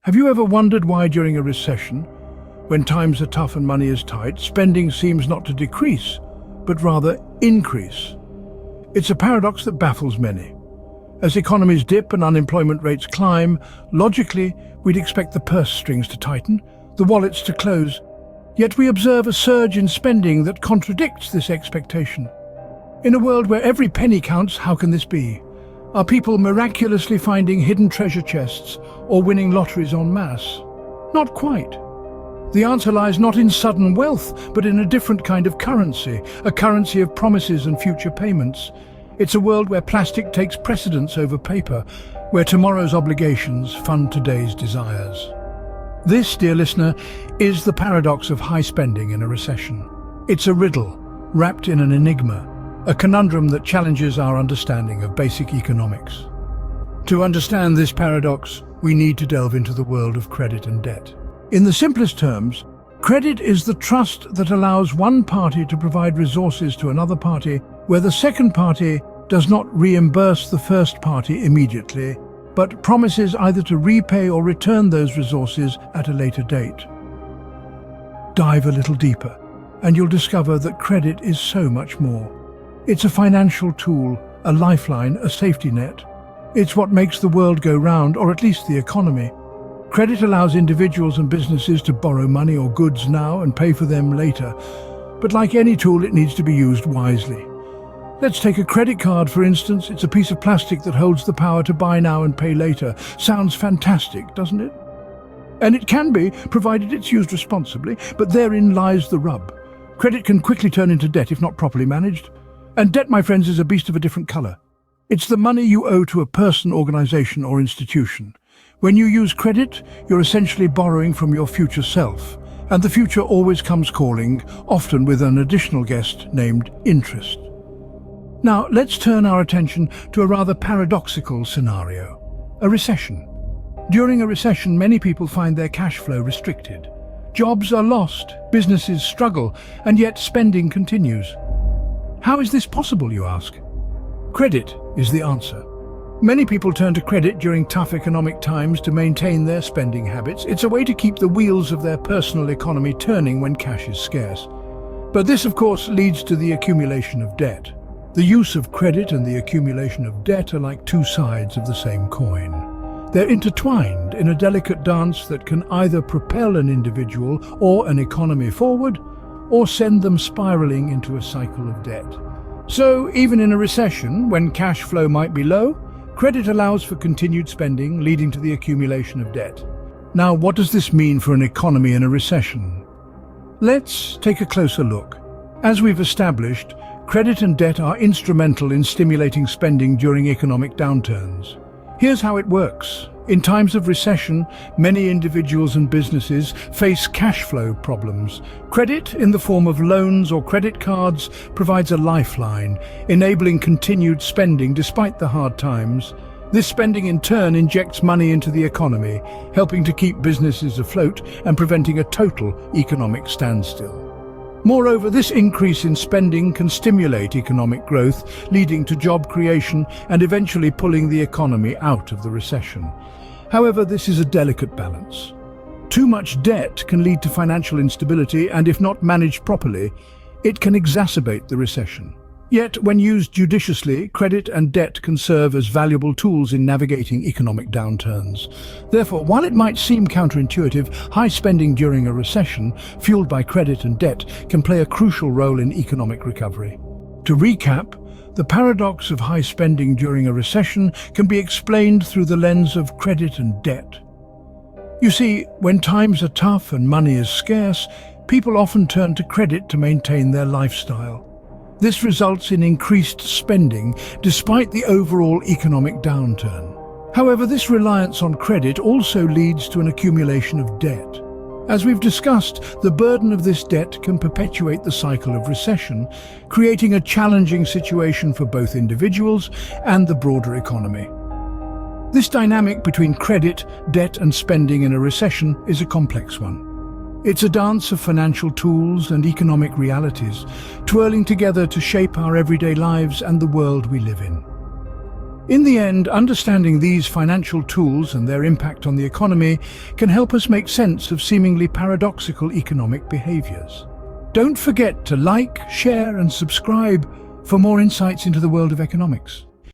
Have you ever wondered why during a recession, when times are tough and money is tight, spending seems not to decrease, but rather increase? It's a paradox that baffles many. As economies dip and unemployment rates climb, logically, we'd expect the purse strings to tighten, the wallets to close. Yet we observe a surge in spending that contradicts this expectation. In a world where every penny counts, how can this be? Are people miraculously finding hidden treasure chests or winning lotteries en masse? Not quite. The answer lies not in sudden wealth, but in a different kind of currency, a currency of promises and future payments. It's a world where plastic takes precedence over paper, where tomorrow's obligations fund today's desires. This, dear listener, is the paradox of high spending in a recession. It's a riddle, wrapped in an enigma, a conundrum that challenges our understanding of basic economics. To understand this paradox, we need to delve into the world of credit and debt. In the simplest terms, credit is the trust that allows one party to provide resources to another party where the second party does not reimburse the first party immediately, but promises either to repay or return those resources at a later date. Dive a little deeper, and you'll discover that credit is so much more. It's a financial tool, a lifeline, a safety net. It's what makes the world go round, or at least the economy. Credit allows individuals and businesses to borrow money or goods now and pay for them later. But like any tool, it needs to be used wisely. Let's take a credit card, for instance. It's a piece of plastic that holds the power to buy now and pay later. Sounds fantastic, doesn't it? And it can be, provided it's used responsibly, but therein lies the rub. Credit can quickly turn into debt if not properly managed. And debt, my friends, is a beast of a different color. It's the money you owe to a person, organization, or institution. When you use credit, you're essentially borrowing from your future self. And the future always comes calling, often with an additional guest named interest. Now, let's turn our attention to a rather paradoxical scenario: a recession. During a recession, many people find their cash flow restricted. Jobs are lost, businesses struggle, and yet spending continues. How is this possible, you ask? Credit is the answer. Many people turn to credit during tough economic times to maintain their spending habits. It's a way to keep the wheels of their personal economy turning when cash is scarce. But this, of course, leads to the accumulation of debt. The use of credit and the accumulation of debt are like two sides of the same coin. They're intertwined in a delicate dance that can either propel an individual or an economy forward, or send them spiraling into a cycle of debt. So, even in a recession, when cash flow might be low, credit allows for continued spending, leading to the accumulation of debt. Now, what does this mean for an economy in a recession? Let's take a closer look. As we've established, credit and debt are instrumental in stimulating spending during economic downturns. Here's how it works. In times of recession, many individuals and businesses face cash flow problems. Credit, in the form of loans or credit cards, provides a lifeline, enabling continued spending despite the hard times. This spending in turn injects money into the economy, helping to keep businesses afloat and preventing a total economic standstill. Moreover, this increase in spending can stimulate economic growth, leading to job creation and eventually pulling the economy out of the recession. However, this is a delicate balance. Too much debt can lead to financial instability, and if not managed properly, it can exacerbate the recession. Yet, when used judiciously, credit and debt can serve as valuable tools in navigating economic downturns. Therefore, while it might seem counterintuitive, high spending during a recession, fueled by credit and debt, can play a crucial role in economic recovery. To recap, the paradox of high spending during a recession can be explained through the lens of credit and debt. You see, when times are tough and money is scarce, people often turn to credit to maintain their lifestyle. This results in increased spending despite the overall economic downturn. However, this reliance on credit also leads to an accumulation of debt. As we've discussed, the burden of this debt can perpetuate the cycle of recession, creating a challenging situation for both individuals and the broader economy. This dynamic between credit, debt, and spending in a recession is a complex one. It's a dance of financial tools and economic realities, twirling together to shape our everyday lives and the world we live in. In the end, understanding these financial tools and their impact on the economy can help us make sense of seemingly paradoxical economic behaviors. Don't forget to like, share, and subscribe for more insights into the world of economics.